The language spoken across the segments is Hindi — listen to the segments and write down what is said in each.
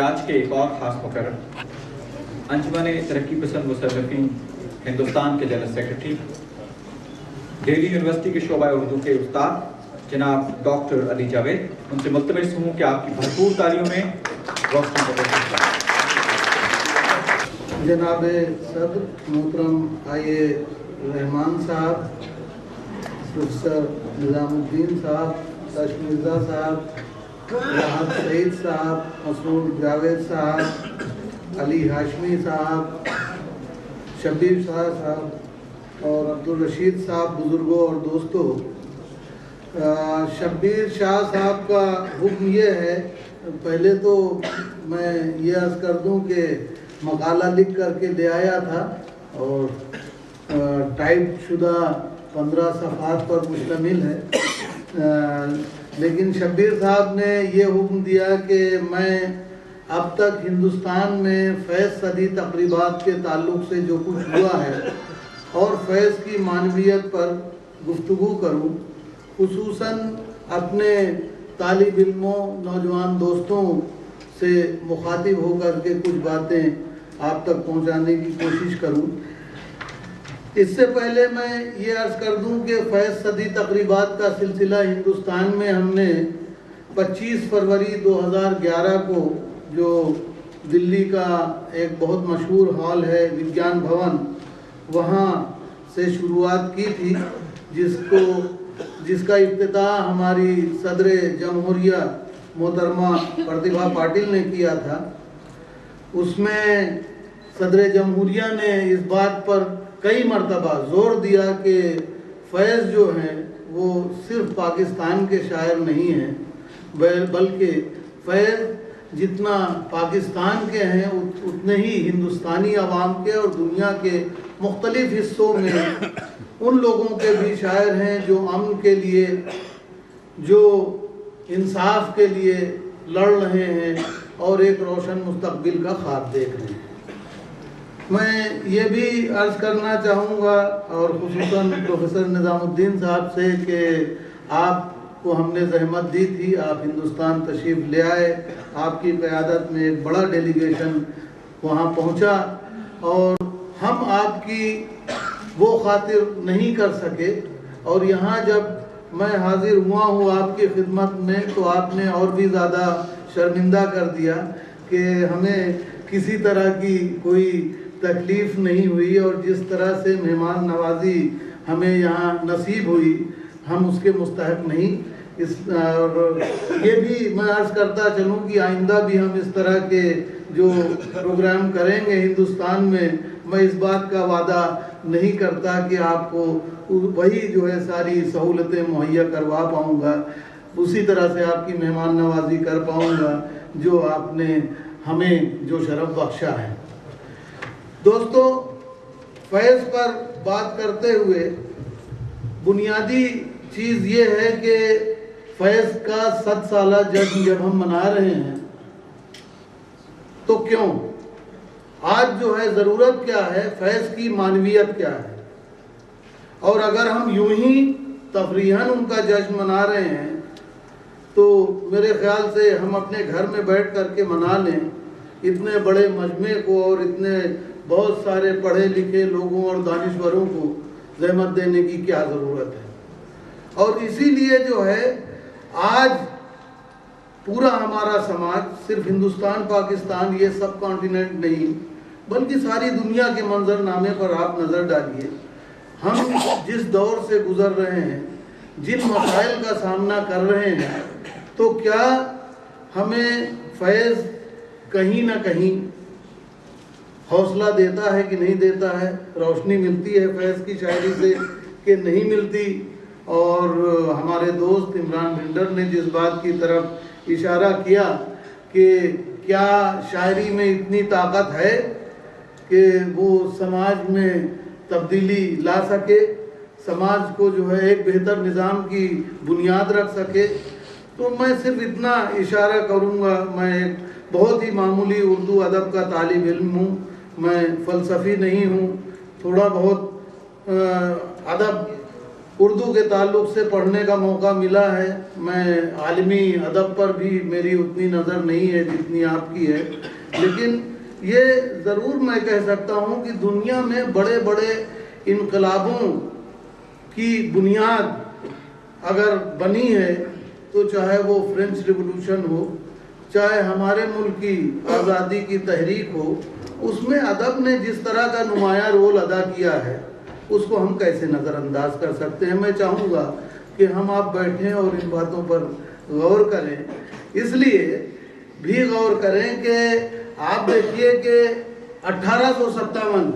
आज के एक और ख़ास मौके अंजुमन तरक्की पसंद मुसर्रफीन हिंदुस्तान के जनरल सेक्रेटरी, दिल्ली यूनिवर्सिटी के शोबा उर्दू के उस्ताद जनाब डॉक्टर अली जावेद, उनसे मुल्तमस हूँ कि आपकी भरपूर तालियों में रोशनी का जनाब सदर मोहतरम आए रहमान साहब, प्रोफेसर निज़ामुद्दीन साहब, ताशिर मिर्ज़ा साहब, राहत सईद साहब, मसूद जावेद साहब, अली हाशमी साहब, शब्बीर शाह साहब और अब्दुल रशीद साहब, बुज़ुर्गों और दोस्तों, शब्बीर शाह साहब का हुक्म ये है, पहले तो मैं ये अर्ज़ कर दूं कि मकाला लिख करके ले आया था और टाइप शुदा 15 सफ़हात पर मुश्तमिल है, लेकिन शब्बीर साहब ने ये हुक्म दिया कि मैं अब तक हिंदुस्तान में फैज़ सदी तकरीबात के ताल्लुक़ से जो कुछ हुआ है और फैज़ की मानवियत पर गुफ्तगू करूं, खुसूसन अपने तालिब इल्मों, नौजवान दोस्तों से मुखातिब होकर के कुछ बातें आप तक पहुंचाने की कोशिश करूं। इससे पहले मैं ये अर्ज़ कर दूं कि फैज़ सदी तकरीबात का सिलसिला हिंदुस्तान में हमने 25 फरवरी 2011 को, जो दिल्ली का एक बहुत मशहूर हॉल है विज्ञान भवन, वहाँ से शुरुआत की थी, जिसका इफ्तिताह हमारी सदर जमहूरिया मोहतरमा प्रतिभा पाटिल ने किया था। उसमें सदर जमहूरिया ने इस बात पर कई मरतबा ज़ोर दिया कि फैज़ जो हैं वो सिर्फ पाकिस्तान के शायर नहीं हैं, बल्कि फैज़ जितना पाकिस्तान के हैं उतने ही हिंदुस्तानी अवाम के और दुनिया के मुख्तलिफ हिस्सों में उन लोगों के भी शायर हैं जो अमन के लिए, जो इंसाफ के लिए लड़ रहे हैं और एक रोशन मुस्तकबिल का ख्वाब देख रहे हैं। मैं ये भी अर्ज़ करना चाहूँगा और खुसूसन प्रोफेसर निज़ामुद्दीन साहब से कि आपको हमने जहमत दी थी, आप हिंदुस्तान तशरीफ़ ले आए, आपकी क़यादत में एक बड़ा डेलीगेशन वहाँ पहुँचा और हम आपकी वो खातिर नहीं कर सके, और यहाँ जब मैं हाजिर हुआ हूँ आपकी खिदमत में तो आपने और भी ज़्यादा शर्मिंदा कर दिया कि हमें किसी तरह की कोई तकलीफ़ नहीं हुई और जिस तरह से मेहमान नवाजी हमें यहाँ नसीब हुई हम उसके मुस्तहक नहीं। और ये भी मैं अर्ज़ करता चलूँ कि आइंदा भी हम इस तरह के जो प्रोग्राम करेंगे हिंदुस्तान में, मैं इस बात का वादा नहीं करता कि आपको वही जो है सारी सहूलतें मुहैया करवा पाऊँगा, उसी तरह से आपकी मेहमान नवाजी कर पाऊँगा जो आपने हमें जो शरफ बख्शा है। दोस्तों, फैज़ पर बात करते हुए बुनियादी चीज़ ये है कि फैज़ का 100 साला जश्न जब हम मना रहे हैं तो क्यों, आज जो है ज़रूरत क्या है, फैज़ की मानवियत क्या है, और अगर हम यूं ही तफरीहन उनका जश्न मना रहे हैं तो मेरे ख्याल से हम अपने घर में बैठ कर के मना लें। इतने बड़े मजमे को और इतने बहुत सारे पढ़े लिखे लोगों और दानिश्वरों को ज़हमत देने की क्या ज़रूरत है। और इसीलिए जो है आज पूरा हमारा समाज, सिर्फ हिंदुस्तान पाकिस्तान ये सब कॉन्टिनेंट नहीं बल्कि सारी दुनिया के मंजरनामे पर आप नज़र डालिए, हम जिस दौर से गुज़र रहे हैं, जिन मसाइल का सामना कर रहे हैं, तो क्या हमें फैज़ कहीं ना कहीं हौसला देता है कि नहीं देता है, रोशनी मिलती है फैज़ की शायरी से कि नहीं मिलती। और हमारे दोस्त इमरान भिंडर ने जिस बात की तरफ इशारा किया कि क्या शायरी में इतनी ताकत है कि वो समाज में तब्दीली ला सके, समाज को जो है एक बेहतर निज़ाम की बुनियाद रख सके, तो मैं सिर्फ इतना इशारा करूँगा। मैं एक बहुत ही मामूली उर्दू अदब का तालिब इल्म हूँ, मैं फ़लसफ़ी नहीं हूँ, थोड़ा बहुत अदब उर्दू के ताल्लुक से पढ़ने का मौका मिला है। मैं आलमी अदब पर भी मेरी उतनी नज़र नहीं है जितनी आपकी है, लेकिन ये ज़रूर मैं कह सकता हूँ कि दुनिया में बड़े बड़े इनकलाबों की बुनियाद अगर बनी है तो चाहे वो फ्रेंच रिवॉल्यूशन हो, चाहे हमारे मुल्क की आज़ादी की तहरीक हो, उसमें अदब ने जिस तरह का नुमाया रोल अदा किया है उसको हम कैसे नज़रअंदाज कर सकते हैं। मैं चाहूँगा कि हम आप बैठें और इन बातों पर गौर करें। इसलिए भी गौर करें कि आप देखिए कि 1857,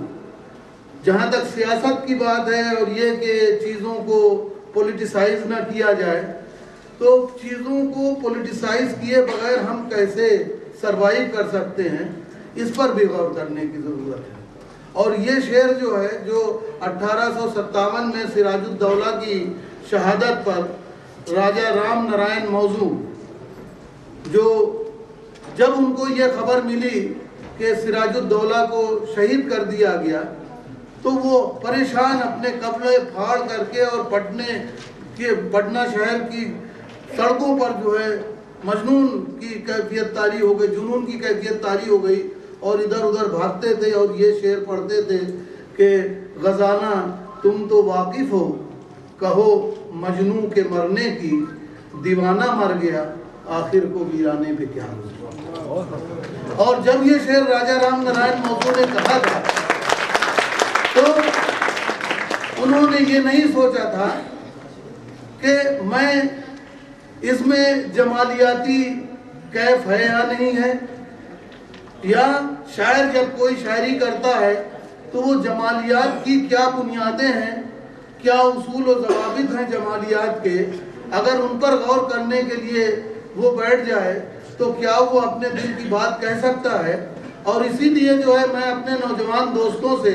जहाँ तक सियासत की बात है और ये कि चीज़ों को पॉलिटिसाइज ना किया जाए, तो चीज़ों को पॉलिटिसाइज किए बगैर हम कैसे सरवाइव कर सकते हैं, इस पर भी गौर करने की ज़रूरत है। और ये शेर जो है, जो 1857 में सिराजुद्दौला की शहादत पर राजा राम नारायण मौजू, जो जब उनको ये खबर मिली कि सिराजुद्दौला को शहीद कर दिया गया, तो वो परेशान अपने कपड़े फाड़ करके और पटना शहर की सड़कों पर जो है मजनून की कैफियत तारी हो गई, जुनून की कैफियत तारी हो गई और इधर उधर भागते थे और ये शेर पढ़ते थे कि गजाना तुम तो वाकिफ हो, कहो मजनू के मरने की, दीवाना मर गया आखिर को वीराने पे क्या हुआ। और जब ये शेर राजा राम नारायण मौजू ने कहा था तो उन्होंने ये नहीं सोचा था कि मैं इसमें जमालियाती कैफ है या नहीं है, या शायर जब कोई शायरी करता है तो वो जमालियात की क्या बुनियादें हैं, क्या उसूल और ज़वाबित हैं जमालियात के, अगर उन पर गौर करने के लिए वो बैठ जाए तो क्या वो अपने दिल की बात कह सकता है। और इसीलिए जो है मैं अपने नौजवान दोस्तों से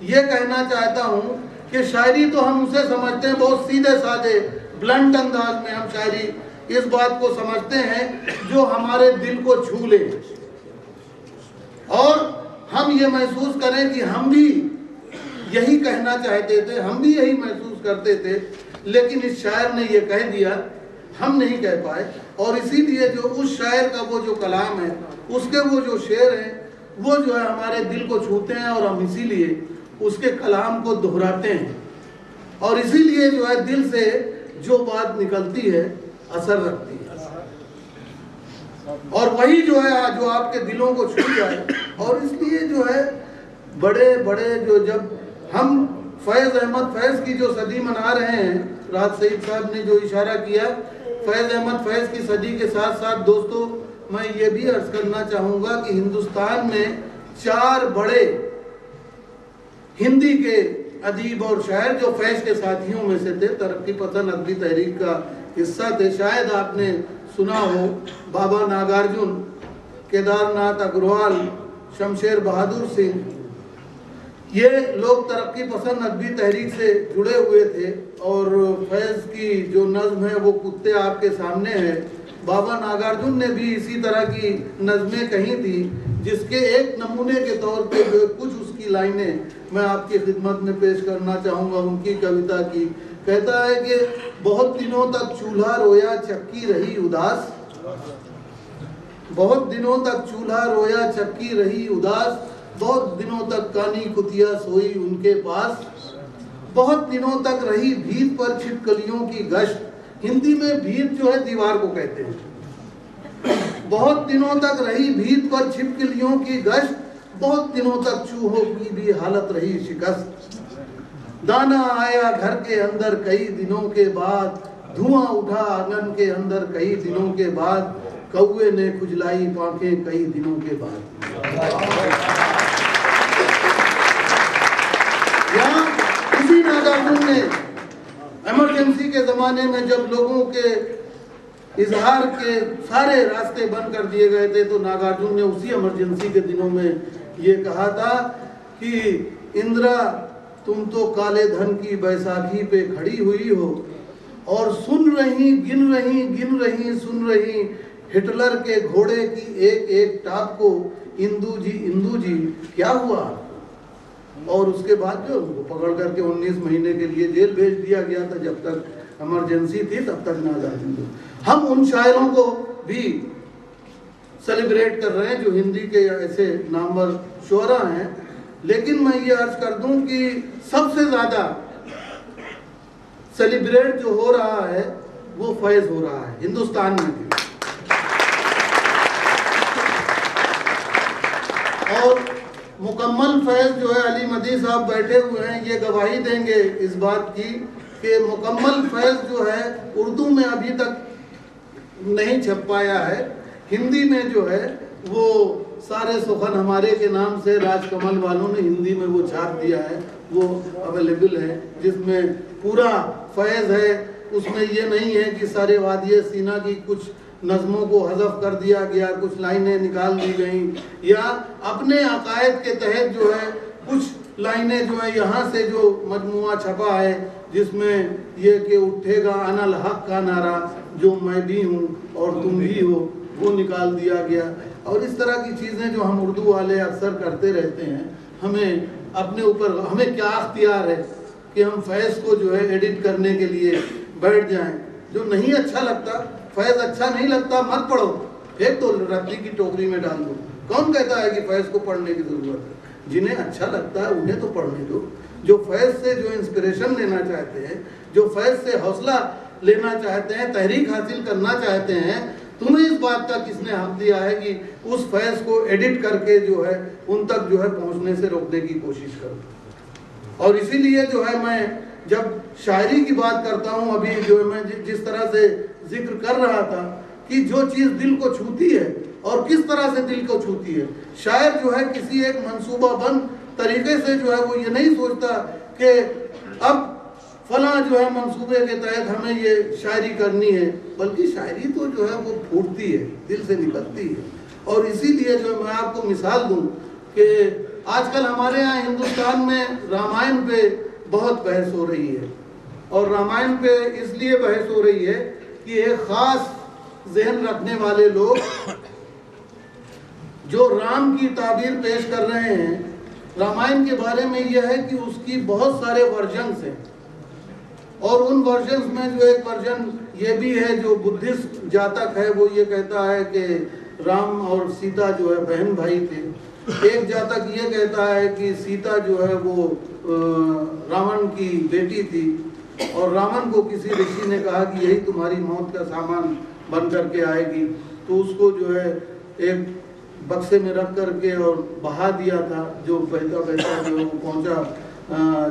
ये कहना चाहता हूँ कि शायरी तो हम उसे समझते हैं बहुत सीधे साधे ब्लंट अंदाज में, हम शायरी इस बात को समझते हैं जो हमारे दिल को छू ले और हम ये महसूस करें कि हम भी यही कहना चाहते थे, हम भी यही महसूस करते थे, लेकिन इस शायर ने ये कह दिया, हम नहीं कह पाए। और इसीलिए जो उस शायर का वो जो कलाम है, उसके वो जो शेर हैं, वो जो है हमारे दिल को छूते हैं और हम इसीलिए उसके कलाम को दोहराते हैं और इसीलिए जो है दिल से जो बात निकलती है असर रखती है और वही जो है जो आपके दिलों को छू जाए। और इसलिए जो है बड़े बड़े जो, जब हम फैज़ अहमद फैज़ की जो सदी मना रहे हैं, राहत सईद साहब ने जो इशारा किया फैज़ अहमद फैज़ की सदी के साथ साथ दोस्तों मैं ये भी अर्ज करना चाहूँगा कि हिंदुस्तान में 4 बड़े हिंदी के अदीब और शायर जो फैज़ के साथियों में से थे, तरक्की पसंद अदबी तहरीक का हिस्सा थे। शायद आपने सुना हो बाबा नागार्जुन, केदारनाथ अग्रवाल, शमशेर बहादुर सिंह, ये लोग तरक्की पसंद अदबी तहरीक से जुड़े हुए थे और फैज़ की जो नज़्म है वो कुत्ते आपके सामने है। बाबा नागार्जुन ने भी इसी तरह की नज़में कही थी, जिसके एक नमूने के तौर पे जो कुछ उसकी लाइनें मैं आपकी खिदमत में पेश करना चाहूँगा उनकी कविता की। कहता है कि बहुत दिनों तक चूल्हा रोया चक्की रही उदास, बहुत दिनों तक चूल्हा रोया चक्की रही उदास, बहुत दिनों तक कानी कुतिया सोई उनके पास, बहुत दिनों तक रही भीत पर छिपकलियों की गश्त। हिंदी में भीत जो है दीवार को कहते हैं। बहुत दिनों तक रही भीत पर छिपकलियों की गश्त, बहुत दिनों तक चूहों की भी हालत रही शिकस्त। दाना आया घर के अंदर कई दिनों के बाद, धुआं उठा आंगन के अंदर कई दिनों के बाद, कौवे ने खुजलाई पांखें कई दिनों के बाद। यहाँ इसी नागार्जुन ने इमरजेंसी के ज़माने में जब लोगों के इजहार के सारे रास्ते बंद कर दिए गए थे, तो नागार्जुन ने उसी इमरजेंसी के दिनों में ये कहा था कि इंदिरा तुम तो काले धन की बैसाखी पे खड़ी हुई हो और सुन रही गिन रही सुन रही हिटलर के घोड़े की एक एक टाप को। इंदू जी क्या हुआ? और उसके बाद जो उनको पकड़ करके 19 महीने के लिए जेल भेज दिया गया था। जब तक इमरजेंसी थी तब तक नाजाद हिंदू। हम उन शायरों को भी सेलिब्रेट कर रहे हैं जो हिंदी के ऐसे नामवर शुअरा हैं, लेकिन मैं ये अर्ज कर दूं कि सबसे ज़्यादा सेलिब्रेट जो हो रहा है वो फैज़ हो रहा है हिंदुस्तान में भी। और मुकम्मल फैज़ जो है, अली मदी साहब बैठे हुए हैं, ये गवाही देंगे इस बात की कि मुकम्मल फैज़ जो है उर्दू में अभी तक नहीं छप पाया है। हिंदी में जो है वो सारे सुखन हमारे के नाम से राजकमल वालों ने हिंदी में वो छाप दिया है, वो अवेलेबल है, जिसमें पूरा फैज़ है। उसमें ये नहीं है कि सारे वादिये सीना की कुछ नज़मों को हज़फ कर दिया गया, कुछ लाइनें निकाल दी गई, या अपने अकायद के तहत जो है कुछ लाइनें जो है यहाँ से जो मजमुआ छपा है जिसमें ये कि उठेगा अनल हक का नारा, जो मैं भी हूँ और तुम भी हो, वो निकाल दिया गया। और इस तरह की चीज़ें जो हम उर्दू वाले अक्सर करते रहते हैं, हमें अपने ऊपर, हमें क्या अख्तियार है कि हम फैज़ को जो है एडिट करने के लिए बैठ जाएं। जो नहीं अच्छा लगता, फैज़ अच्छा नहीं लगता, मत पढ़ो, फेंक दो, रद्दी की टोकरी में डाल दो। कौन कहता है कि फैज़ को पढ़ने की ज़रूरत है? जिन्हें अच्छा लगता है उन्हें तो पढ़ने दो। जो फैज़ से जो इंस्पिरेशन लेना चाहते हैं, जो फैज़ से हौसला लेना चाहते हैं, तहरीक हासिल करना चाहते हैं, तुम्हें इस बात का किसने हक दिया है कि उस फैज़ को एडिट करके जो है उन तक जो है पहुंचने से रोकने की कोशिश करो। और इसीलिए जो है मैं जब शायरी की बात करता हूं, अभी जो मैं जिस तरह से जिक्र कर रहा था कि जो चीज़ दिल को छूती है और किस तरह से दिल को छूती है, शायर जो है किसी एक मंसूबाबंद तरीके से जो है वो ये नहीं सोचता कि अब फला जो है मंसूबे के तहत हमें ये शायरी करनी है, बल्कि शायरी तो जो है वो फूटती है, दिल से निकलती है। और इसीलिए जो मैं आपको मिसाल दूं कि आजकल हमारे यहाँ हिंदुस्तान में रामायण पे बहुत बहस हो रही है, और रामायण पे इसलिए बहस हो रही है कि एक ख़ास जहन रखने वाले लोग जो राम की ताबीर पेश कर रहे हैं, रामायण के बारे में यह है कि उसकी बहुत सारे वर्जन्स हैं, और उन वर्जन्स में जो एक वर्जन ये भी है जो बुद्धिस्ट जातक है, वो ये कहता है कि राम और सीता जो है बहन भाई थे। एक जातक ये कहता है कि सीता जो है वो रावण की बेटी थी, और रावण को किसी ऋषि ने कहा कि यही तुम्हारी मौत का सामान बन करके आएगी, तो उसको जो है एक बक्से में रख करके और बहा दिया था। जो बहता बहता जो है वो पहुंचा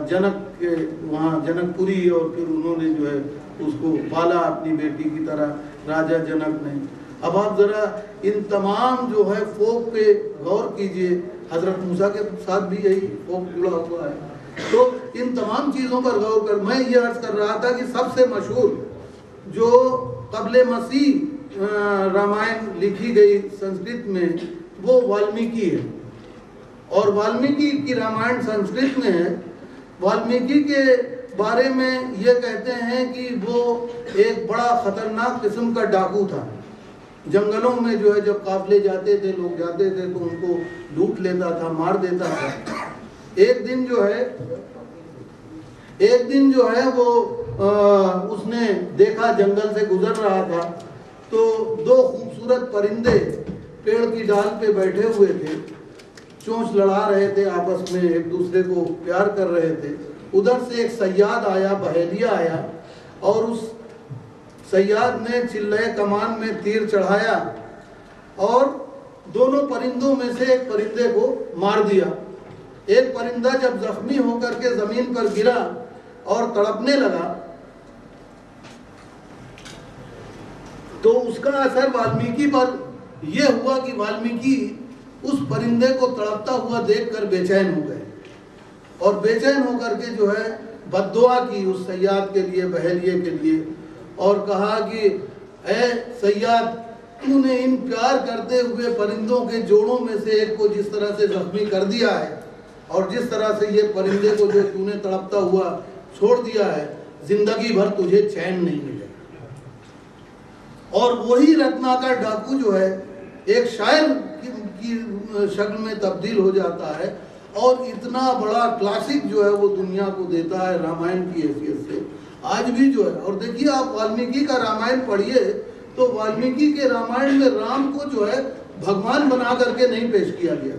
जनक के वहाँ जनकपुरी, और फिर उन्होंने जो है उसको पाला अपनी बेटी की तरह, राजा जनक ने। अब आप ज़रा इन तमाम जो है फोक पे गौर कीजिए, हज़रत मूसा के साथ भी यही फोक जुड़ा हुआ है, तो इन तमाम चीज़ों पर गौर कर। मैं ये अर्ज़ कर रहा था कि सबसे मशहूर जो क़ब्ल मसीह रामायण लिखी गई संस्कृत में वो वाल्मीकि है, और वाल्मीकि की रामायण संस्कृत में है। वाल्मीकि के बारे में ये कहते हैं कि वो एक बड़ा ख़तरनाक किस्म का डाकू था। जंगलों में जो है जब काफिले जाते थे, लोग जाते थे तो उनको लूट लेता था, मार देता था। एक दिन जो है वो उसने देखा, जंगल से गुजर रहा था तो दो खूबसूरत परिंदे पेड़ की डाल पे बैठे हुए थे, चोंच लड़ा रहे थे, आपस में एक दूसरे को प्यार कर रहे थे। उधर से एक सयाद आया, बहेलिया आया, और उस सयाद ने चिल्लाए कमान में तीर चढ़ाया और दोनों परिंदों में से एक परिंदे को मार दिया। एक परिंदा जब जख्मी होकर के जमीन पर गिरा और तड़पने लगा तो उसका असर वाल्मीकि पर यह हुआ कि वाल्मीकि उस परिंदे को तड़पता हुआ देखकर बेचैन हो गए, और बेचैन होकर के जो है बद्दुआ की उस सयाद के लिए, बहेलिये के लिए, और कहा कि ऐ सयाद, तूने इन प्यार करते हुए परिंदों के जोड़ों में से एक को जिस तरह से जख्मी कर दिया है, और जिस तरह से ये परिंदे को जो तूने तड़पता हुआ छोड़ दिया है, जिंदगी भर तुझे चैन नहीं मिलेगा। और वही रत्नाकर डाकू जो है एक शायर की शक्ल में तब्दील हो जाता है और इतना बड़ा क्लासिक जो है वो दुनिया को देता है रामायण की हैसियत से आज भी जो है। और देखिए आप वाल्मीकि का रामायण पढ़िए तो वाल्मीकि के रामायण में राम को जो है भगवान बना करके नहीं पेश किया गया।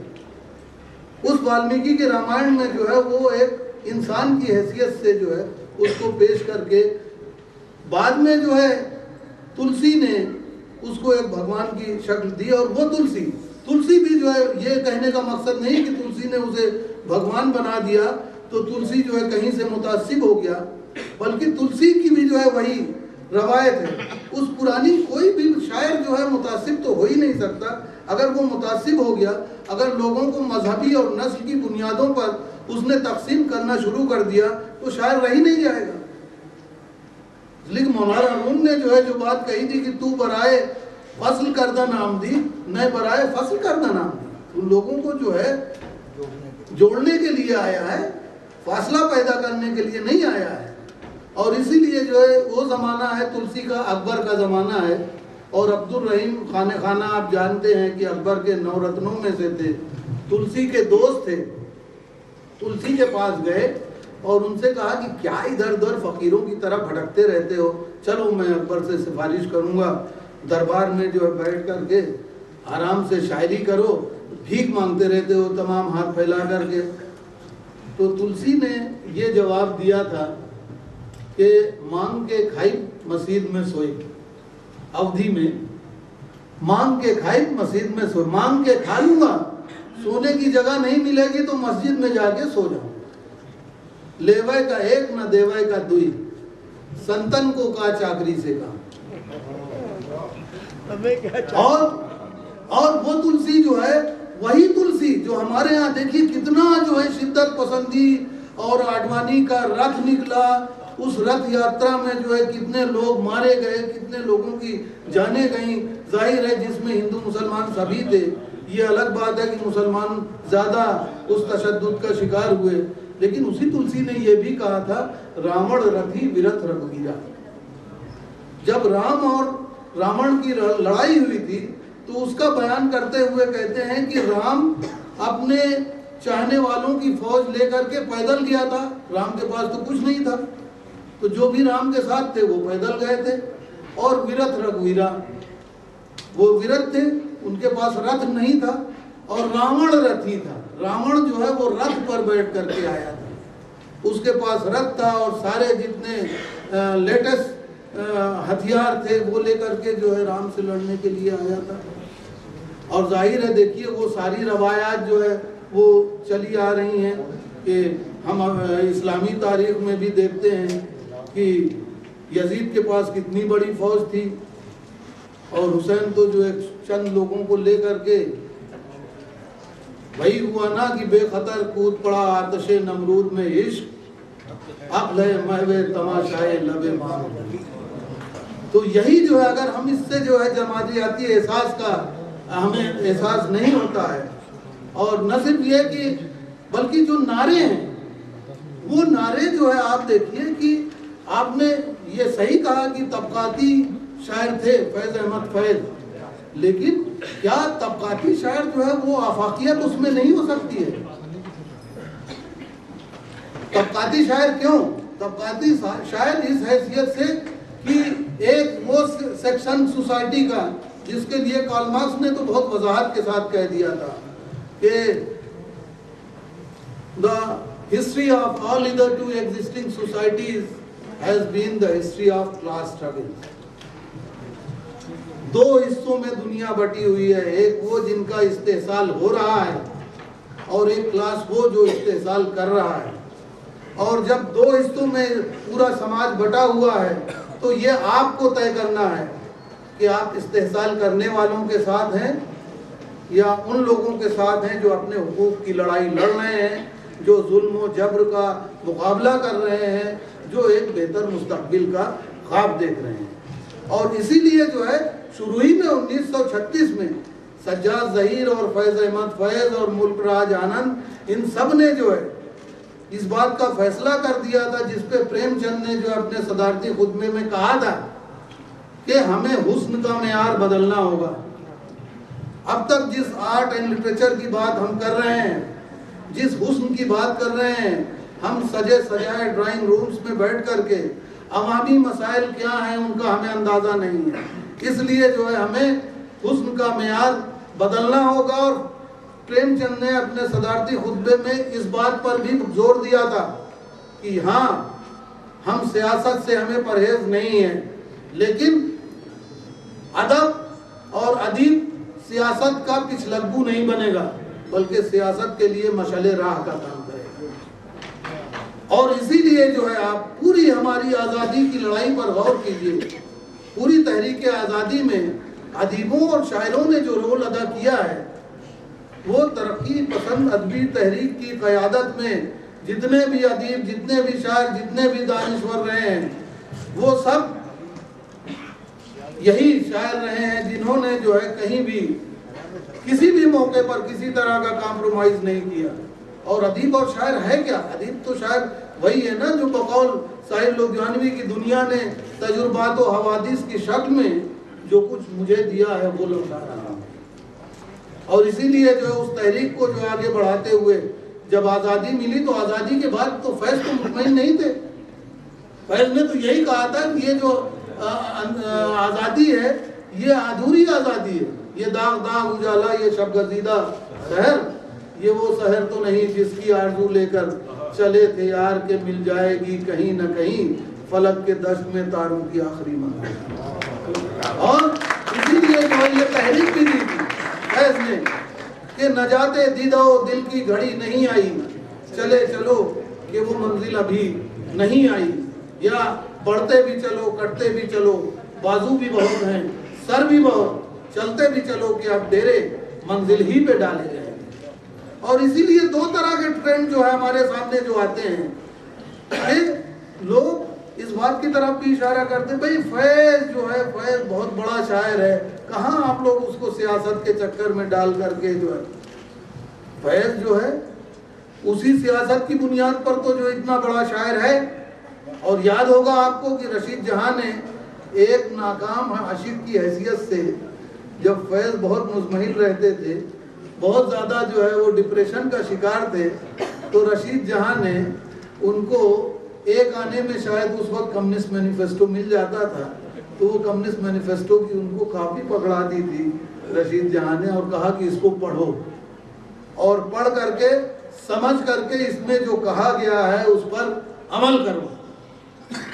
उस वाल्मीकि के रामायण में जो है वो एक इंसान की हैसियत से जो है उसको पेश करके बाद में जो है तुलसी ने उसको एक भगवान की शक्ल दी। और वो तुलसी भी जो है ये कहने का मकसद नहीं कि तुलसी ने उसे भगवान बना दिया तो तुलसी जो है कहीं से मुतासिब हो गया, बल्कि तुलसी की भी जो है वही रवायत है। उस पुरानी कोई भी शायर जो है मुतासिब तो हो ही नहीं सकता। अगर वो मुतासिब हो गया, अगर लोगों को मजहबी और नस्ल की बुनियादों पर उसने तकसीम करना शुरू कर दिया तो शायर रह ही नहीं जाएगा। लेकिन मौलाना रूम ने जो है जो बात कही थी कि तू बराए फसल करदा नाम दी, न बराए फसल करदा नाम दी, उन लोगों को जो है जोड़ने के लिए आया है, फासला पैदा करने के लिए नहीं आया है। और इसीलिए जो है वो ज़माना है तुलसी का, अकबर का ज़माना है। और अब्दुल रहीम खाना आप जानते हैं कि अकबर के 9 रत्नों में से थे, तुलसी के दोस्त थे। तुलसी के पास गए और उनसे कहा कि क्या इधर उधर फकीरों की तरह भटकते रहते हो, चलो मैं अकबर से सिफारिश करूंगा, दरबार में जो है बैठ करके आराम से शायरी करो, भीख मांगते रहते हो तमाम हाथ फैला करके। तो तुलसी ने ये जवाब दिया था कि मांग के खाई मस्जिद में सोई, अवधि में मांग के खाई मस्जिद में सोई, मांग के खा लूंगा, सोने की जगह नहीं मिलेगी तो मस्जिद में जाके सो जाऊंगा। लेवे का एक न देवे का दुई, संतन को का चाकरी से काम। और वो तुलसी जो है वही तुलसी जो हमारे यहाँ देखिए कितना जो है शिद्दत पसंदी और आडवाणी का रथ निकला, उस रथ यात्रा में जो है कितने लोग मारे गए, कितने लोगों की जाने गई। जाहिर है जिसमें हिंदू मुसलमान सभी थे, ये अलग बात है कि मुसलमान ज़्यादा उस तशद्दुद का शिकार हुए। लेकिन उसी तुलसी ने यह भी कहा था रावण रथी विरथ रघुवीरा। जब राम और रावण की लड़ाई हुई थी तो उसका बयान करते हुए कहते हैं कि राम अपने चाहने वालों की फौज लेकर के पैदल गया था, राम के पास तो कुछ नहीं था, तो जो भी राम के साथ थे वो पैदल गए थे। और विरथ रघुवीरा, वो विरथ थे, उनके पास रथ नहीं था। और रावण रथी था, रावण जो है वो रथ पर बैठ करके आया था, उसके पास रथ था और सारे जितने लेटेस्ट हथियार थे वो लेकर के जो है राम से लड़ने के लिए आया था। और जाहिर है देखिए वो सारी रवायात जो है वो चली आ रही हैं कि हम इस्लामी तारीख में भी देखते हैं कि यजीद के पास कितनी बड़ी फौज थी और हुसैन तो जो एक चंद लोगों को लेकर के वही हुआ ना कि बेखतर कूद पड़ा आतशे नमरूद में इश्क, अब ले महवे तमाशाए लबे मांग। तो यही जो है अगर हम इससे जो है जमातियाती एहसास का हमें एहसास नहीं होता है। और न सिर्फ ये कि बल्कि जो नारे हैं वो नारे जो है आप देखिए कि आपने ये सही कहा कि तबकाती शायर थे फैज अहमद फैज, लेकिन क्या तबकाती शायर जो है वो आफाकियत उसमें नहीं हो सकती है? तबकाती शायर क्यों? तबकाती शायर इस हैसियत से कि एक वो सेक्शन सोसाइटी का जिसके लिए कार्ल मार्क्स ने तो बहुत वजाहत के साथ कह दिया था कि the history of all hitherto existing societies has been the history of class struggle. दो हिस्सों में दुनिया बटी हुई है, एक वो जिनका इस्तेहसाल हो रहा है और एक क्लास वो जो इस्तेहसाल कर रहा है। और जब दो हिस्सों में पूरा समाज बटा हुआ है तो ये आपको तय करना है कि आप इस्तेहसाल करने वालों के साथ हैं या उन लोगों के साथ हैं जो अपने हुकूक की लड़ाई लड़ रहे हैं, जो जुल्म और जबर का मुकाबला कर रहे हैं, जो एक बेहतर मुस्तकबिल का ख्वाब देख रहे हैं। और इसीलिए जो है शुरू ही में 1936 में सज्जाद ज़हीर और फैज़ अहमद फैज़ और मुल्क राज आनंद इन सब ने जो है इस बात का फैसला कर दिया था, जिस पे प्रेमचंद ने जो अपने सदारती खुतबे में कहा था कि हमें हुस्न का मेयार बदलना होगा। अब तक जिस आर्ट एंड लिटरेचर की बात हम कर रहे हैं जिस हुस्न की बात कर रहे हैं, हम सजे सजाए ड्राइंग रूम्स में बैठ करके अवामी मसाइल क्या हैं उनका हमें अंदाज़ा नहीं है। इसलिए जो है हमें हुस्न का मेयार बदलना होगा। और प्रेमचंद ने अपने सदारती खुतबे में इस बात पर भी जोर दिया था कि हाँ, हम सियासत से हमें परहेज नहीं है, लेकिन अदब और अदीब सियासत का पिछलग्गू नहीं बनेगा, बल्कि सियासत के लिए मशले राह का काम करेगा। और इसीलिए जो है आप पूरी हमारी आज़ादी की लड़ाई पर गौर कीजिए। पूरी तहरीक आज़ादी में अदीबों और शायरों ने जो रोल अदा किया है, वो तरक्की पसंद अदबी तहरीक की क़यादत में जितने भी अदीब, जितने भी शायर, जितने भी दानिश्वर रहे हैं, वो सब यही शायर रहे हैं जिन्होंने जो है कहीं भी किसी भी मौके पर किसी तरह का कॉम्प्रोमाइज़ नहीं किया। और अदीब और शायर है क्या? अदीब तो शायर वही है ना जो बकौल साहिब लोधियानवी की दुनिया ने तजुर्बात और हवादिस की शक्ल में जो कुछ मुझे दिया है वो लौटा रहा है। और इसीलिए जो उस तहरीक को जो आगे बढ़ाते हुए जब आज़ादी मिली, तो आज़ादी के बाद तो फैज़ तो मुतमईन नहीं थे। फैज़ ने तो यही कहा था कि ये जो आज़ादी है ये अधूरी आज़ादी है, ये दाग दाग उजाला, ये शबगजीदा शहर, ये वो शहर तो नहीं जिसकी आरज़ू लेकर चले थे यार के मिल जाएगी कहीं न कहीं फलक के दश्त में तारों की आखिरी मंजिल। और इसीलिए जो ये तहरीक भी दी थी फैज़ ने कि नजाते दीदा दिल की घड़ी नहीं आई, चले चलो कि वो मंजिल अभी नहीं आई, या बढ़ते भी चलो कटते भी चलो, बाजू भी बहुत हैं सर भी बहुत, चलते भी चलो कि अब डेरे मंजिल ही पे डाले जाएंगे। और इसीलिए दो तरह के ट्रेंड जो है हमारे सामने जो आते हैं, लोग इस बात की तरफ भी इशारा करते हैं भाई फैज़ जो है, फैज़ बहुत बड़ा शायर है, कहाँ आप लोग उसको सियासत के चक्कर में डाल करके जो है, फैज़ जो है उसी सियासत की बुनियाद पर तो जो इतना बड़ा शायर है। और याद होगा आपको कि रशीद जहां ने एक नाकाम आशिक की हैसियत से, जब फैज़ बहुत मुज़महिल रहते थे, बहुत ज़्यादा जो है वो डिप्रेशन का शिकार थे, तो रशीद जहां ने उनको एक आने में शायद उस वक्त कम्युनिस्ट मैनिफेस्टो मिल जाता था, तो वो कम्युनिस्ट मैनिफेस्टो की उनको काफ़ी पकड़ा दी थी रशीद जहां ने, और कहा कि इसको पढ़ो और पढ़ करके समझ करके इसमें जो कहा गया है उस पर अमल करो।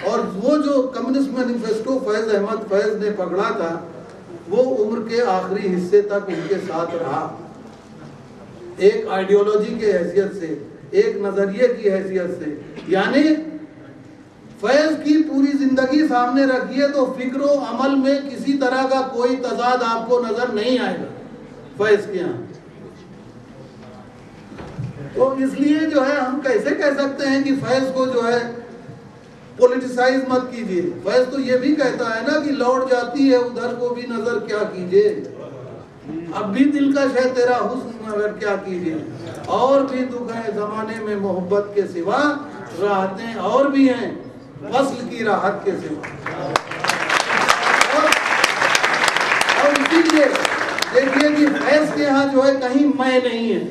और वो जो कम्युनिस्ट मैनिफेस्टो फैज़ अहमद फैज़ ने पकड़ा था, वो उम्र के आखिरी हिस्से तक उनके साथ रहा, एक आइडियोलॉजी के हैसियत से, एक नज़रिए की हैसियत से। यानी फैज़ की पूरी जिंदगी सामने रखिए तो फिक्र व अमल में किसी तरह का कोई तजाद आपको नजर नहीं आएगा फैज़ के यहाँ। तो इसलिए जो है हम कैसे कह सकते हैं कि फैज़ को जो है पॉलिटिसाइज मत कीजिए। फैज़ तो ये भी कहता है ना कि लौट जाती है उधर को भी नजर क्या कीजिए, अब भी दिलकश है तेरा हुस्न मगर क्या कीजिए, और भी दुख है जमाने में मोहब्बत के सिवा, राहतें और भी हैं वस्ल की राहत के सिवा। और इसीलिए देखिए कि फैज़ के यहाँ जो है कहीं मैं नहीं है,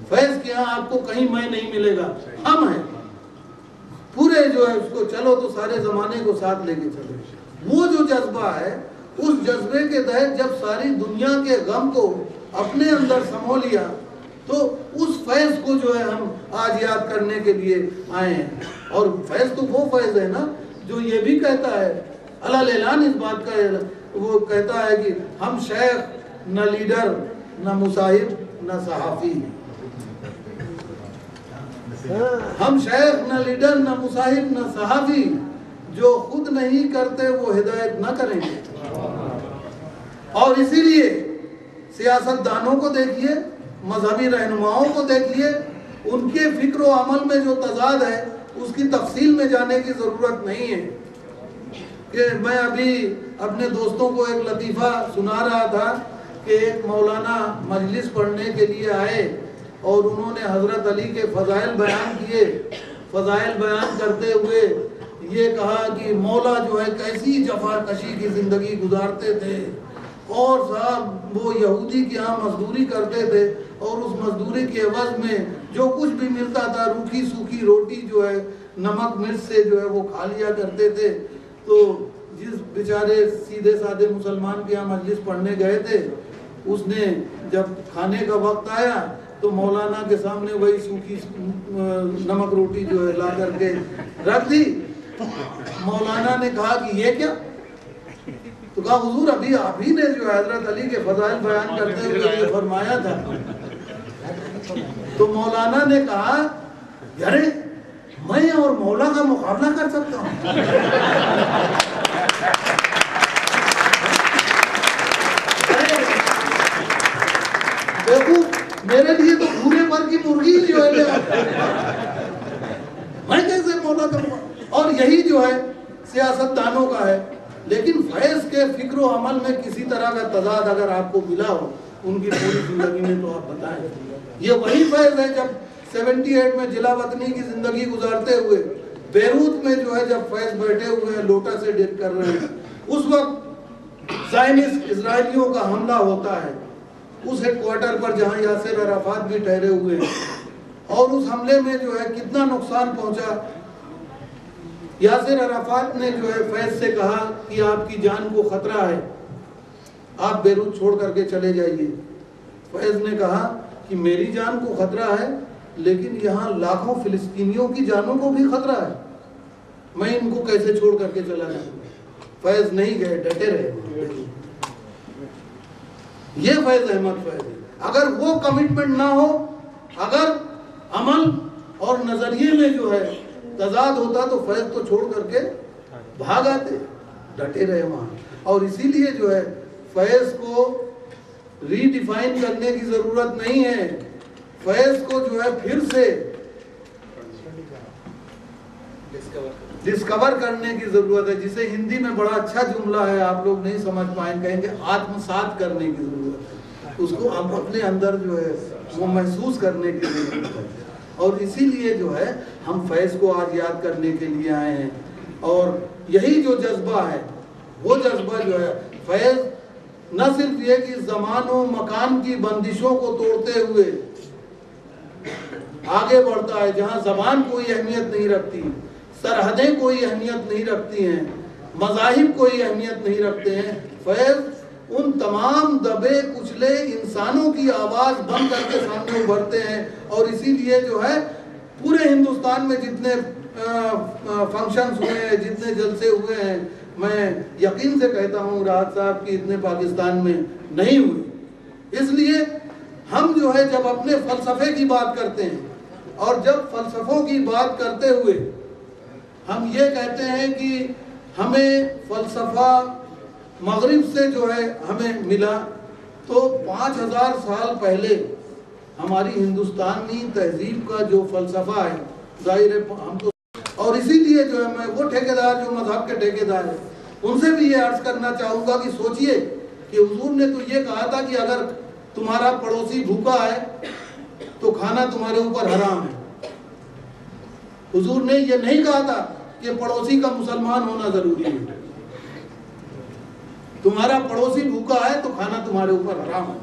फैज़ के यहाँ आपको कहीं मैं नहीं मिलेगा, हम हैं पूरे जो है उसको चलो तो सारे जमाने को साथ लेके चलो। वो जो जज्बा है, उस जज्बे के तहत जब सारी दुनिया के गम को अपने अंदर समो लिया, तो उस फैज़ को जो है हम आज याद करने के लिए आए हैं। और फैज़ तो वो फैज़ है ना जो ये भी कहता है, अल्लाह ऐलान इस बात का वो कहता है कि हम शेख न लीडर न मुसाहिब न सहाफ़ी, हम शेख न लीडर न मुसाहिब न सहाफ़ी, जो खुद नहीं करते वो हिदायत न करेंगे। और इसीलिए सियासतदानों को देखिए, मजहबी रहनुमाओं को देखिए, उनके फिक्र व अमल में जो तजाद है उसकी तफसील में जाने की ज़रूरत नहीं है। कि मैं अभी अपने दोस्तों को एक लतीफ़ा सुना रहा था कि एक मौलाना मजलिस पढ़ने के लिए आए और उन्होंने हज़रत अली के फ़ज़ाइल बयान किए। फ़ज़ाइल बयान करते हुए ये कहा कि मौला जो है कैसी जफाकशी की ज़िंदगी गुजारते थे, और साहब वो यहूदी के यहाँ मजदूरी करते थे और उस मजदूरी के एवज में जो कुछ भी मिलता था, रूखी सूखी रोटी जो है नमक मिर्च से जो है वो खा लिया करते थे। तो जिस बेचारे सीधे साधे मुसलमान के यहाँ मजलिस पढ़ने गए थे, उसने जब खाने का वक्त आया तो मौलाना के सामने वही सूखी नमक रोटी जो है ला करके रख दी। मौलाना ने कहा कि ये क्या? तो कहा हुजूर अभी आप ही ने जो हजरत अली के फजाइल बयान करते हुए ये फरमाया था। तो मौलाना ने कहा अरे मैं और मौला का मुकाबला कर सकता हूँ। देखो मेरे लिए तो भूरे पर की मुर्गी जो है मैं कैसे मौला करूँगा? और यही जो है सियासतदानों का है। लेकिन फैज के फिक्र अमल में किसी तरह का तजाद अगर आपको मिला हो उनकी पूरी जिंदगी में तो आप बताएं। ये वही फैज है जब 78 में जिला वतनी की जिंदगी गुजारते हुए बेरूत में जो है जब फैज बैठे हुए हैं लोटा से डेट कर रहे हैं, उस वक्त ज़ायनिस्ट इजरायलियों का हमला होता है उस हेडक्वार्टर पर जहां यासिर अराफात भी ठहरे हुए हैं। और उस हमले में जो है कितना नुकसान पहुंचा। यासिर अराफात ने जो है फैज से कहा कि आपकी जान को खतरा है, आप बेरूत छोड़ करके चले जाइए। फैज ने कहा कि मेरी जान को खतरा है लेकिन यहाँ लाखों फिलिस्तीनियों की जानों को भी खतरा है, मैं इनको कैसे छोड़ करके चला जाऊंगा। फैज नहीं गए, डटे रहे। ये फैज अहमद फैज है। अगर वो कमिटमेंट ना हो, अगर अमल और नजरिए में जो है तजाद होता तो फैज तो छोड़ करके भाग आते, डटे रहे वहां। और इसीलिए जो है फैज को रीडिफाइन करने की जरूरत नहीं है। फैज को जो है फिर से डिस्कवर करने की जरूरत है, जिसे हिंदी में बड़ा अच्छा जुमला है, आप लोग नहीं समझ पाएंगे, कहेंगे आत्मसात करने की जरूरत है। उसको हम अपने अंदर जो है वो महसूस करने की जरूरत है। और इसीलिए जो है हम फैज को आज याद करने के लिए आए हैं। और यही जो जज्बा है वो जज्बा जो है फैज न सिर्फ ये कि ज़मान व मकान की बंदिशों को तोड़ते हुए आगे बढ़ता है, जहां ज़बान कोई अहमियत नहीं रखती, सरहदें कोई अहमियत नहीं रखती हैं, मज़ाहिब कोई अहमियत नहीं रखते हैं। फैज उन तमाम दबे कुचले इंसानों की आवाज़ बंद करके सामने उभरते हैं। और इसीलिए जो है पूरे हिंदुस्तान में जितने फंक्शंस हुए हैं, जितने जलसे हुए हैं, मैं यकीन से कहता हूँ राहत साहब की इतने पाकिस्तान में नहीं हुए। इसलिए हम जो है जब अपने फ़लसफ़े की बात करते हैं और जब फ़लसफ़ों की बात करते हुए हम ये कहते हैं कि हमें फ़लसफ़ा मगरिब से जो है हमें मिला, तो 5000 साल पहले हमारी हिंदुस्तानी तहजीब का जो फ़लसफ़ा है, जाहिर है हम तो, और इसीलिए जो है मैं वो ठेकेदार जो मज़हब के ठेकेदार हैं उनसे भी ये अर्ज़ करना चाहूँगा कि सोचिए कि हुजूर ने तो ये कहा था कि अगर तुम्हारा पड़ोसी भूखा है तो खाना तुम्हारे ऊपर हराम है। हुजूर ने ये नहीं कहा था कि पड़ोसी का मुसलमान होना जरूरी है। तुम्हारा पड़ोसी भूखा है तो खाना तुम्हारे ऊपर हराम है।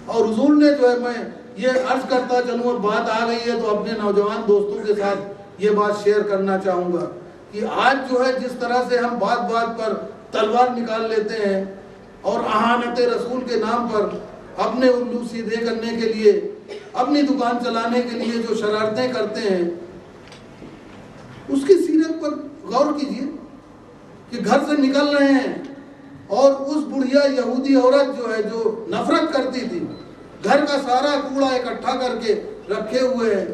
और हुजूर ने जो है, मैं ये अर्ज करता चलूँ, और बात आ गई है तो अपने नौजवान दोस्तों के साथ ये बात शेयर करना चाहूँगा कि आज जो है जिस तरह से हम बात बात पर तलवार निकाल लेते हैं और अहानत रसूल के नाम पर अपने उल्लू सीधे करने के लिए, अपनी दुकान चलाने के लिए जो शरारतें करते हैं, उसकी सीरत पर गौर कीजिए कि घर से निकल रहे हैं और उस बुढ़िया यहूदी औरत जो है, जो नफरत करती थी, घर का सारा कूड़ा इकट्ठा करके रखे हुए है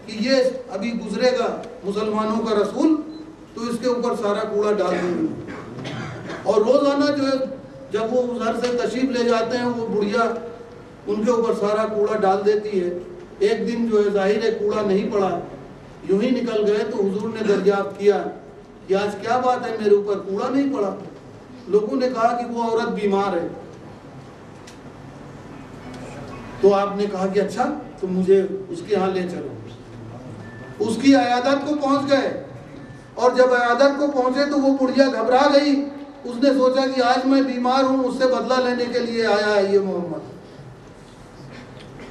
कि ये अभी गुजरेगा मुसलमानों का रसूल, तो इसके ऊपर सारा कूड़ा डाल देंगे। और रोजाना जो है जब वो घर से तशरीफ ले जाते हैं, वो बुढ़िया उनके ऊपर सारा कूड़ा डाल देती है। एक दिन जो है जाहिर है कूड़ा नहीं पड़ा, यूं ही निकल गए, तो हुजूर ने दरियाफ्त किया कि आज क्या बात है, मेरे ऊपर कूड़ा नहीं पड़ा। लोगों ने कहा कि वो औरत बीमार है। तो आपने कहा कि अच्छा, तो मुझे उसके यहाँ ले चलो। उसकी अयादत को पहुंच गए और जब अयादत को पहुंचे तो वो बुढ़िया घबरा गई, उसने सोचा कि आज मैं बीमार हूं, उससे बदला लेने के लिए आया है ये मोहम्मद।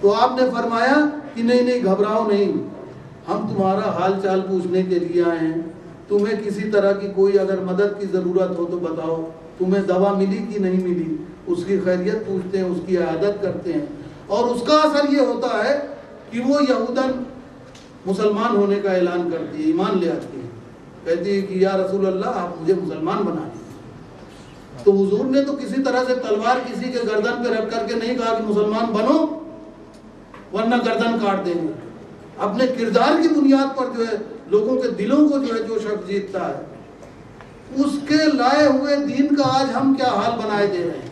तो आपने फरमाया कि नहीं नहीं घबराओ नहीं, हम तुम्हारा हाल चाल पूछने के लिए आए हैं, तुम्हें किसी तरह की कोई अगर मदद की ज़रूरत हो तो बताओ, तुम्हें दवा मिली कि नहीं मिली, उसकी खैरियत पूछते हैं, उसकी आदत करते हैं, और उसका असर ये होता है कि वो यहूदन मुसलमान होने का ऐलान करती है, ईमान ले आती है, कहती है कि या रसूल अल्लाह आप मुझे मुसलमान बना दीजिए। तो हुजूर ने तो किसी तरह से तलवार किसी के गर्दन पे रख करके नहीं कहा कि मुसलमान बनो वरना गर्दन काट देंगे। अपने किरदार की बुनियाद पर जो है लोगों के दिलों को जो है जो शख्स जीतता है, उसके लाए हुए दीन का आज हम क्या हाल बनाए दे रहे हैं,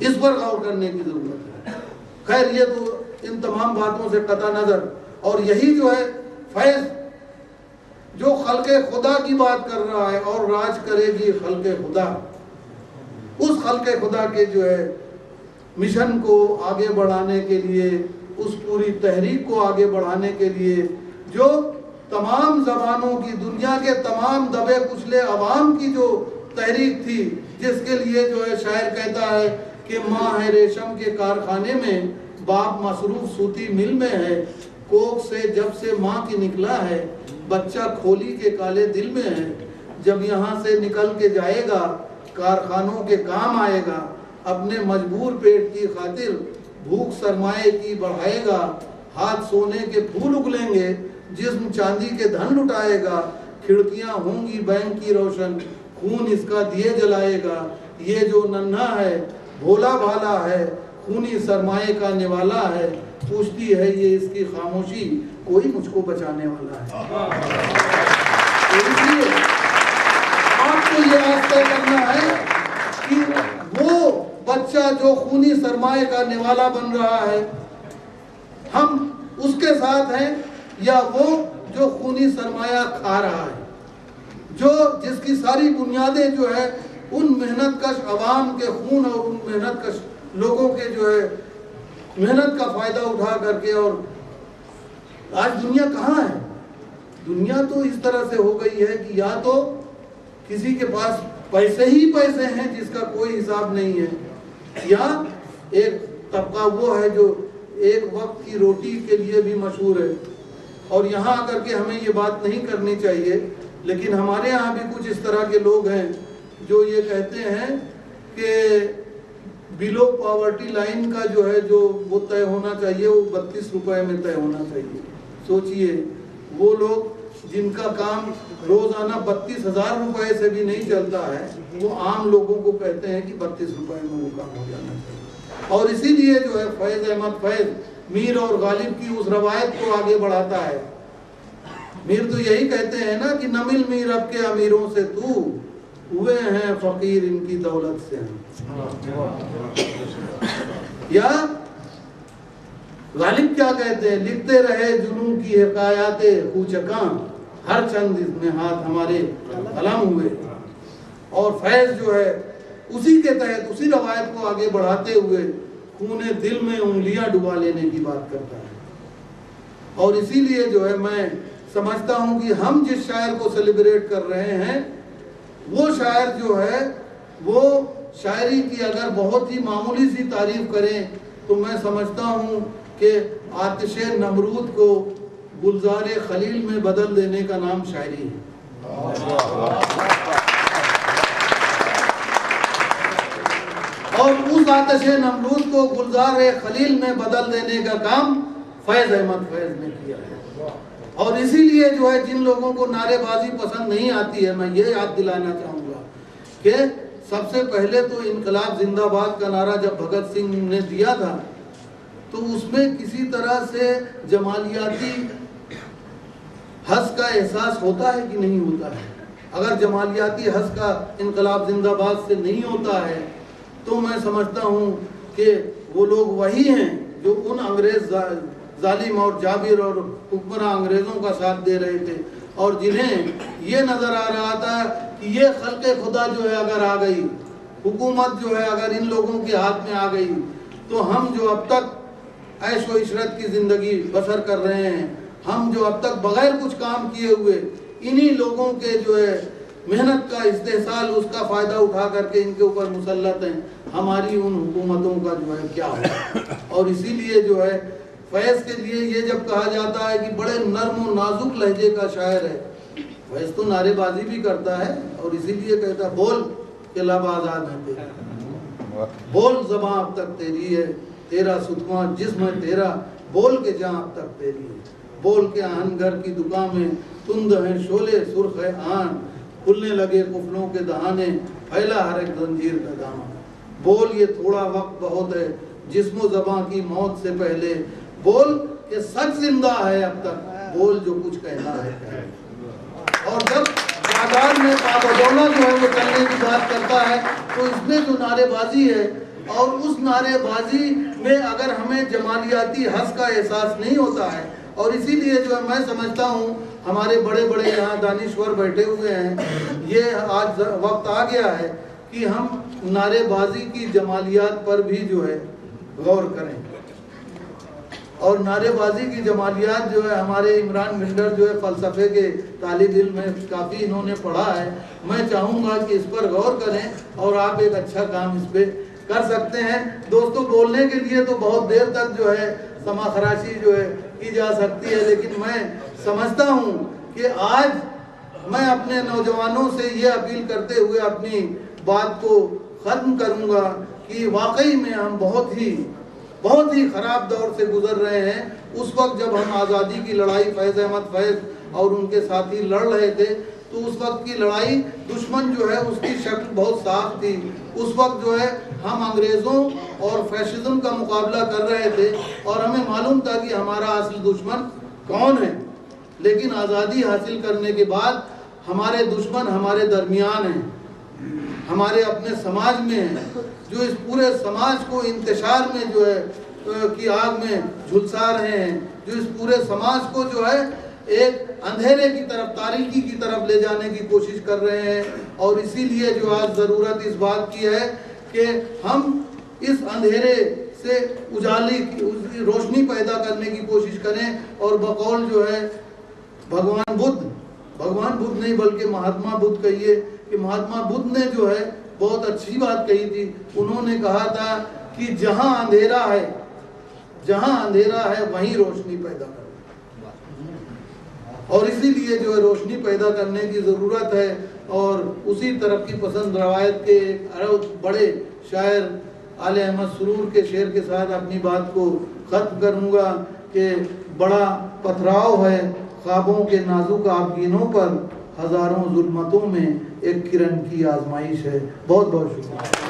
इस पर गौर करने की जरूरत है। खैर ये तो इन तमाम बातों से कता नजर, और यही जो है फैज जो खल्के खुदा की बात कर रहा है और राज करेगी खल्के खुदा, उस खल्के खुदा के जो है मिशन को आगे बढ़ाने के लिए, उस पूरी तहरीक को आगे बढ़ाने के लिए जो तमाम ज़बानों की, दुनिया के तमाम दबे कुचले अवाम की जो तहरीक थी, जिसके लिए जो है शायर कहता है कि माँ है रेशम के कारखाने में, बाप मसरूफ सूती मिल में है, कोख से जब से माँ की निकला है, बच्चा खोली के काले दिल में है, जब यहाँ से निकल के जाएगा कारखानों के काम आएगा, अपने मजबूर पेट की खातिर भूख सरमाए की बढ़ाएगा, हाथ सोने के फूल उगलेंगे, जिस्म चांदी के धन लुटाएगा, खिड़कियां होंगी बैंक की रोशन, खून इसका दिए जलाएगा, ये जो नन्हा है भोला भाला है, खूनी सरमाए का निवाला है, पूछती है ये इसकी खामोशी, कोई मुझको बचाने वाला है। तो इसलिए आपको ये आस तय करना है कि वो बच्चा जो खूनी सरमाए का निवाला बन रहा है, हम उसके साथ हैं, या वो जो खूनी सरमाया खा रहा है, जो जिसकी सारी बुनियादें जो है उन मेहनतकश अवाम के खून और उन मेहनतकश लोगों के जो है मेहनत का फायदा उठा करके। और आज दुनिया कहाँ है? दुनिया तो इस तरह से हो गई है कि या तो किसी के पास पैसे ही पैसे हैं जिसका कोई हिसाब नहीं है, या एक तबका वो है जो एक वक्त की रोटी के लिए भी मशहूर है। और यहाँ आकर के हमें ये बात नहीं करनी चाहिए, लेकिन हमारे यहाँ भी कुछ इस तरह के लोग हैं जो ये कहते हैं कि बिलो पॉवर्टी लाइन का जो है जो वो तय होना चाहिए वो 32 रुपए में तय होना चाहिए। सोचिए वो लोग जिनका काम रोजाना 32,000 रुपए से भी नहीं चलता है, वो आम लोगों को कहते हैं कि 32 रुपए में वो काम हो जाना चाहिए। और इसीलिए जो है फैज अहमद फैज मीर और गालिब की उस रवायत को आगे बढ़ाता है। मीर तो यही कहते हैं ना कि नमिल मीर अब के अमीरों से तू, हुए हैं फकीर इनकी दौलत से हम। या गालिब क्या कहते हैं, लिखते रहे जुनून की हिकायते कूचका, हर चंद इसमें हाथ हमारे कलम हुए। और फैज जो है उसी के तहत उसी रवायत को आगे बढ़ाते हुए खूने दिल में उंगलियां डुबा लेने की बात करता है। और इसीलिए जो है मैं समझता हूं कि हम जिस शायर को सेलिब्रेट कर रहे हैं वो शायर जो है वो शायरी की अगर बहुत ही मामूली सी तारीफ करें तो मैं समझता हूं कि आतिश नमरूद को गुलजार खलील में बदल देने का नाम शायरी है। और उस आतिश नमरूद को गुलजार खलील में बदल देने का काम फैज अहमद फैज ने किया है। और इसीलिए जो है जिन लोगों को नारेबाजी पसंद नहीं आती है, मैं ये याद दिलाना चाहूँगा कि सबसे पहले तो इनकलाब जिंदाबाद का नारा जब भगत सिंह ने दिया था तो उसमें किसी तरह से जमालियाती हस का एहसास होता है कि नहीं होता है। अगर जमालियाती हस का इनकलाब जिंदाबाद से नहीं होता है तो मैं समझता हूँ कि वो लोग वही हैं जो उन अंग्रेज जालिम और जाबिर और हुक्मरान अंग्रेज़ों का साथ दे रहे थे, और जिन्हें ये नज़र आ रहा था कि ये खल्क़े खुदा जो है अगर आ गई, हुकूमत जो है अगर इन लोगों के हाथ में आ गई तो हम जो अब तक ऐश व इशरत की ज़िंदगी बसर कर रहे हैं, हम जो अब तक बग़ैर कुछ काम किए हुए इन्हीं लोगों के जो है मेहनत का इस्तेहसाल, उसका फ़ायदा उठा करके इनके ऊपर मुसल्लत हैं, हमारी उन हुकूमतों का जो है क्या होगा। और इसीलिए जो है फैज़ के लिए ये जब कहा जाता है कि बड़े नर्म और नाजुक लहजे का शायर है, फैज़ तो नारेबाजी भी करता है और इसीलिए कहता बोल के लब आज़ाद है तेरा, बोल ज़बां अब तक तेरी है, तेरा सुतवा जिस्म तेरा, बोल के जहाँ अब तक तेरी है, बोल के आन घर की दुकान में तुंद है शोले सुर्ख है आन, खुलने लगे कुफलों के दहाने, फैला हर एक जंजीर का दामन, बोल ये थोड़ा वक्त बहुत है जिस्म ज़बां की मौत से पहले, बोल ये सच जिंदा है अब तक, बोल जो कुछ कहना है। और जब बाजार में बाबदौला जो है वो चलने की बात करता है तो इसमें जो नारेबाजी है और उस नारेबाजी में अगर हमें जमालियाती हंस का एहसास नहीं होता है, और इसीलिए जो है मैं समझता हूँ हमारे बड़े बड़े यहाँ दानिश्वर बैठे हुए हैं, ये आज वक्त आ गया है कि हम नारेबाजी की जमालियात पर भी जो है गौर करें। और नारेबाजी की जमालियात जो है हमारे इमरान मिंडर जो है फ़लसफ़े के तालिब इल्म में काफ़ी इन्होंने पढ़ा है, मैं चाहूँगा कि इस पर गौर करें और आप एक अच्छा काम इस पर कर सकते हैं। दोस्तों बोलने के लिए तो बहुत देर तक जो है समाखराशी जो है की जा सकती है, लेकिन मैं समझता हूँ कि आज मैं अपने नौजवानों से ये अपील करते हुए अपनी बात को ख़त्म करूँगा कि वाकई में हम बहुत ही ख़राब दौर से गुजर रहे हैं। उस वक्त जब हम आज़ादी की लड़ाई फैज़ अहमद फैज़ और उनके साथी लड़ रहे थे तो उस वक्त की लड़ाई दुश्मन जो है उसकी शक्ल बहुत साफ थी। उस वक्त जो है हम अंग्रेज़ों और फैशिज्म का मुकाबला कर रहे थे और हमें मालूम था कि हमारा असली दुश्मन कौन है, लेकिन आज़ादी हासिल करने के बाद हमारे दुश्मन हमारे दरमियान हैं, हमारे अपने समाज में हैं, जो इस पूरे समाज को इंतशार में जो है की आग में झुलसा रहे हैं, जो इस पूरे समाज को जो है एक अंधेरे की तरफ, तारीकी की तरफ ले जाने की कोशिश कर रहे हैं। और इसीलिए जो आज ज़रूरत इस बात की है कि हम इस अंधेरे से उजाली की रोशनी पैदा करने की कोशिश करें। और बकौल जो है भगवान बुद्ध नहीं बल्कि महात्मा बुद्ध कहिए कि महात्मा बुद्ध ने जो है बहुत अच्छी बात कही थी। उन्होंने कहा था कि जहां अंधेरा है वहीं रोशनी पैदा करो। और इसीलिए जो है रोशनी पैदा करने की ज़रूरत है। और उसी तरफ की पसंद रवायत के एक बड़े शायर आले अहमद सुरूर के शेर के साथ अपनी बात को ख़त्म करूँगा कि बड़ा पथराव है ख्वाबों के नाजुक आबगीनों पर, हज़ारों जुल्मतों में एक किरण की आजमाइश है। बहुत बहुत शुक्रिया।